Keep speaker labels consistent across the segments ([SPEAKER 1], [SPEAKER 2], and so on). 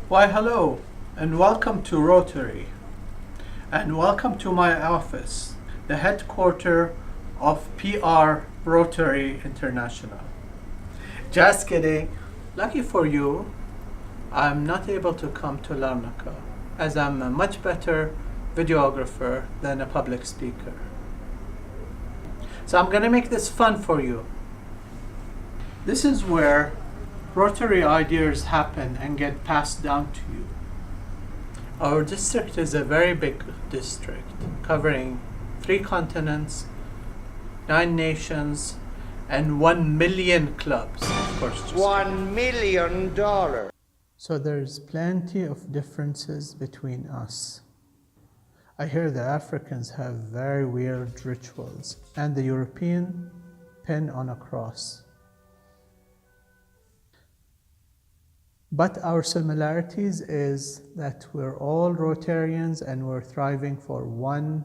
[SPEAKER 1] Why hello and welcome to Rotary and welcome to my office, the headquarters of PR Rotary International. Just kidding. Lucky for you, I'm not able to come to Larnaca as I'm a much better videographer than a public speaker. So I'm gonna make this fun for you. This is where Rotary ideas happen and get passed down to you. Our district is a very big district covering 3 continents, 9 nations, and 1 million clubs. Of course,
[SPEAKER 2] $1 million.
[SPEAKER 1] So there's plenty of differences between us. I hear the Africans have very weird rituals and the European pin on a cross. But our similarities is that we're all Rotarians and we're thriving for one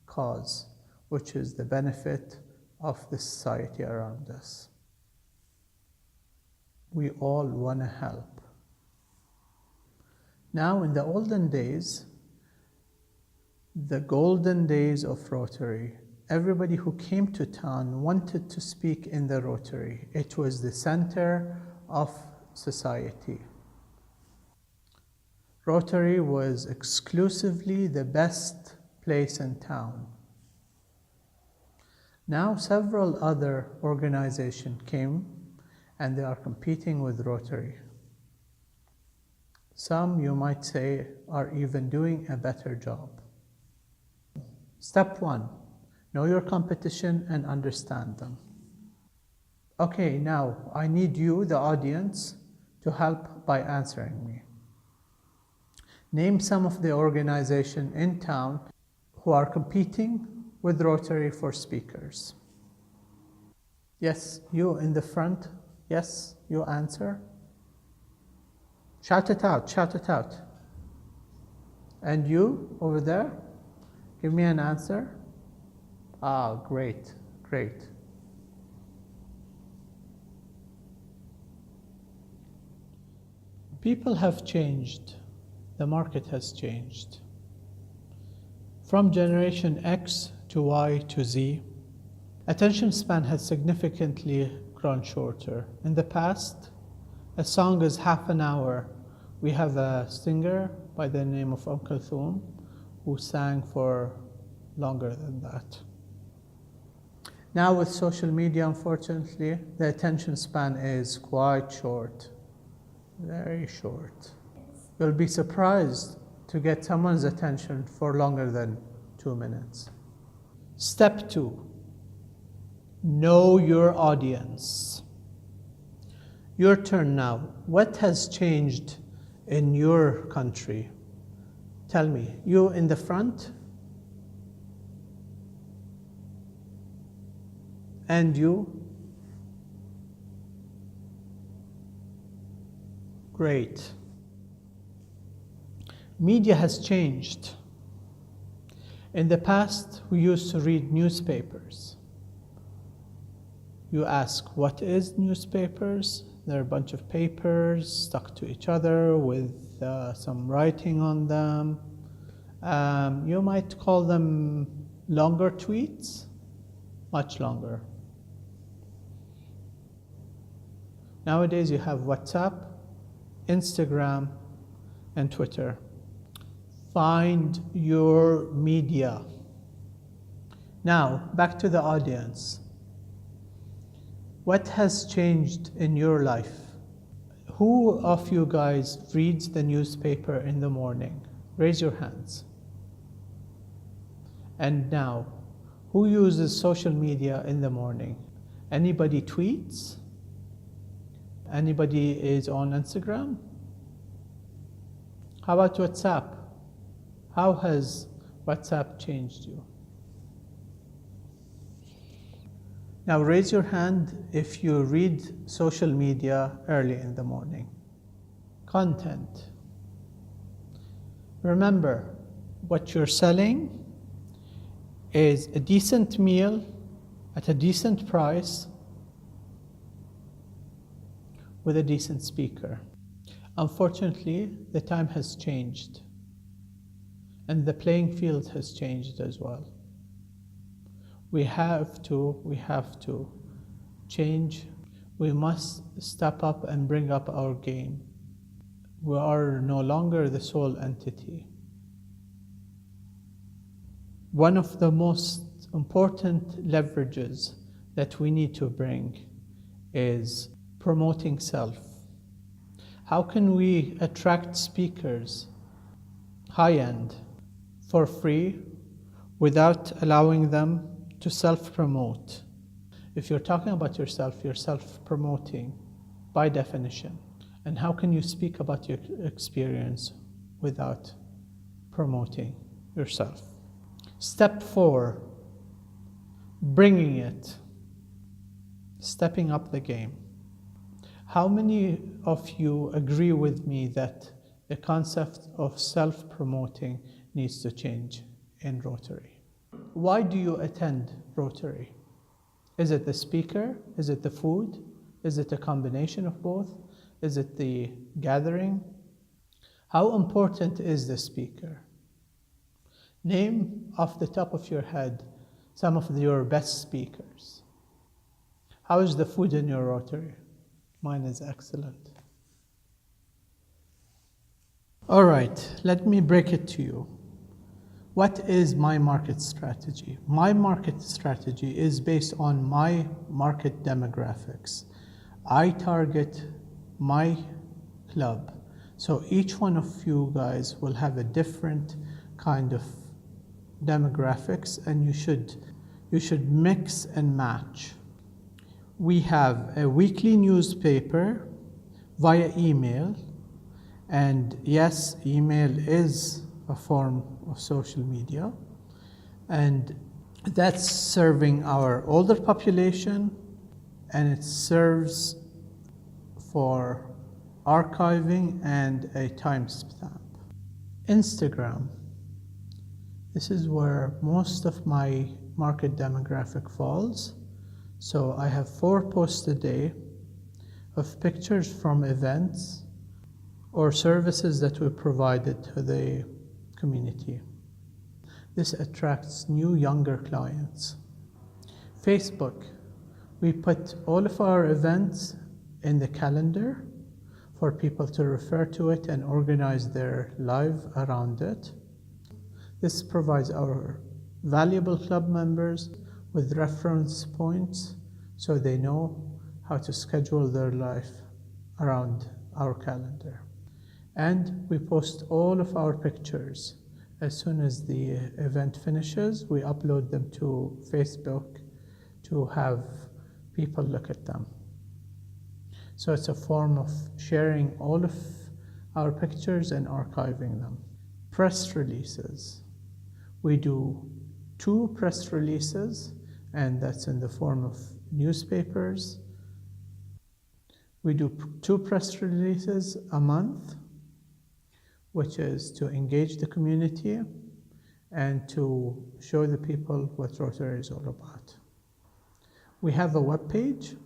[SPEAKER 1] cause, which is the benefit of the society around us. We all want to help. Now, in the olden days, the golden days of Rotary, everybody who came to town wanted to speak in the Rotary. It was the center of society. Rotary was exclusively the best place in town. Now several other organizations came and they are competing with Rotary. Some, you might say, are even doing a better job. Step 1, know your competition and understand them. Okay, now I need you, the audience, to help by answering me. Name some of the organizations in town who are competing with Rotary for speakers. Yes, you in the front. Yes, you answer. Shout it out, shout it out. And you over there, give me an answer. Ah, great, great. People have changed. The market has changed. From generation X to Y to Z, attention span has significantly grown shorter. In the past, a song is half an hour. We have a singer by the name of Uncle Thum who sang for longer than that. Now with social media, unfortunately, the attention span is quite short. Very short. You'll be surprised to get someone's attention for longer than 2 minutes. Step 2, know your audience. Your turn now. What has changed in your country? Tell me, you in the front? And you? Great. Media has changed. In the past, we used to read newspapers. You ask, what is newspapers? They're a bunch of papers stuck to each other with some writing on them. You might call them longer tweets, much longer. Nowadays, you have WhatsApp, Instagram, and Twitter. Find your media. Now, back to the audience. What has changed in your life? Who of you guys reads the newspaper in the morning? Raise your hands. And now, who uses social media in the morning? Anybody tweets? Anybody is on Instagram? How about WhatsApp? How has WhatsApp changed you? Now raise your hand if you read social media early in the morning. Content. Remember, what you're selling is a decent meal at a decent price with a decent speaker. Unfortunately, the time has changed, and the playing field has changed as well. We have to change. We must step up and bring up our game. We are no longer the sole entity. One of the most important leverages that we need to bring is promoting self. How can we attract speakers, high-end, for free without allowing them to self-promote? If you're talking about yourself, you're self-promoting by definition. And how can you speak about your experience without promoting yourself? Step 4, bringing it, stepping up the game. How many of you agree with me that the concept of self-promoting needs to change in Rotary? Why do you attend Rotary? Is it the speaker? Is it the food? Is it a combination of both? Is it the gathering? How important is the speaker? Name off the top of your head some of your best speakers. How is the food in your Rotary? Mine is excellent. All right, let me break it to you. What is my market strategy? My market strategy is based on my market demographics. I target my club. So each one of you guys will have a different kind of demographics, and you should mix and match. We have a weekly newspaper via email, and yes, email is a form of social media, and that's serving our older population, and it serves for archiving and a timestamp. Instagram. This is where most of my market demographic falls. So I have 4 posts a day of pictures from events or services that we provided to the community. This attracts new, younger clients. Facebook. We put all of our events in the calendar for people to refer to it and organize their life around it. This provides our valuable club members with reference points so they know how to schedule their life around our calendar. And we post all of our pictures. As soon as the event finishes, we upload them to Facebook to have people look at them. So it's a form of sharing all of our pictures and archiving them. Press releases. We do 2 press releases, and that's in the form of newspapers. We do 2 press releases a month, which is to engage the community and to show the people what Rotary is all about. We have a web page.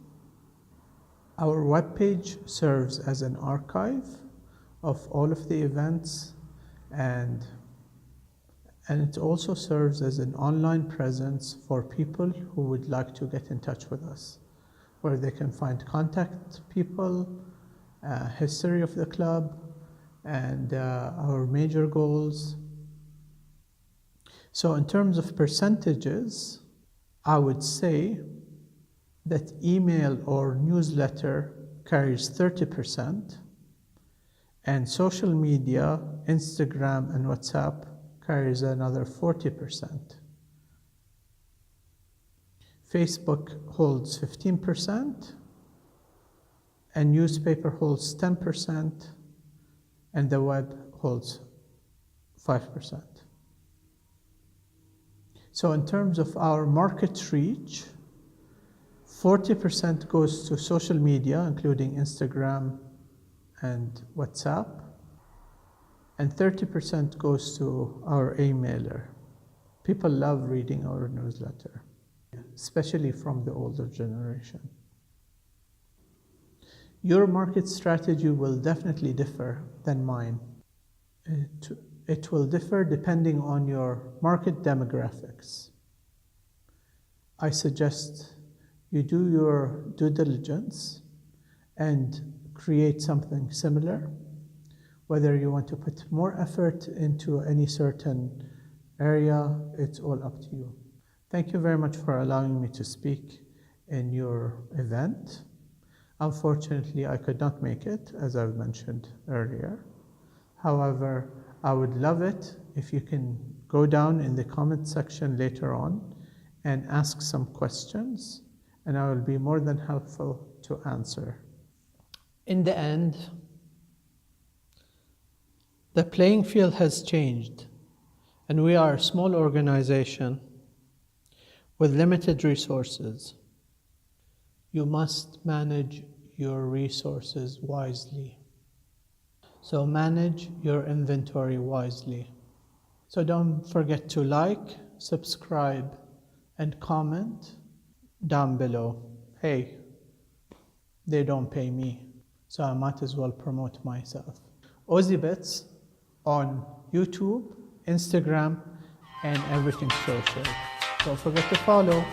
[SPEAKER 1] Our web page serves as an archive of all of the events, and it also serves as an online presence for people who would like to get in touch with us, where they can find contact people, history of the club, and our major goals. So in terms of percentages, I would say that email or newsletter carries 30%, and social media, Instagram and WhatsApp, carries another 40%. Facebook holds 15%, and newspaper holds 10%, and the web holds 5%. So in terms of our market reach, 40% goes to social media, including Instagram and WhatsApp, and 30% goes to our e-mailer. People love reading our newsletter, especially from the older generation. Your market strategy will definitely differ than mine. It will differ depending on your market demographics. I suggest you do your due diligence and create something similar. Whether you want to put more effort into any certain area, it's all up to you. Thank you very much for allowing me to speak in your event. Unfortunately, I could not make it, as I've mentioned earlier. However, I would love it if you can go down in the comment section later on and ask some questions, and I will be more than helpful to answer. In the end, the playing field has changed, and we are a small organization with limited resources. You must manage your resources wisely. So manage your inventory wisely. So don't forget to like, subscribe, and comment down below. Hey, they don't pay me, so I might as well promote myself. Aussie Bits on YouTube, Instagram, and everything social. Don't forget to follow.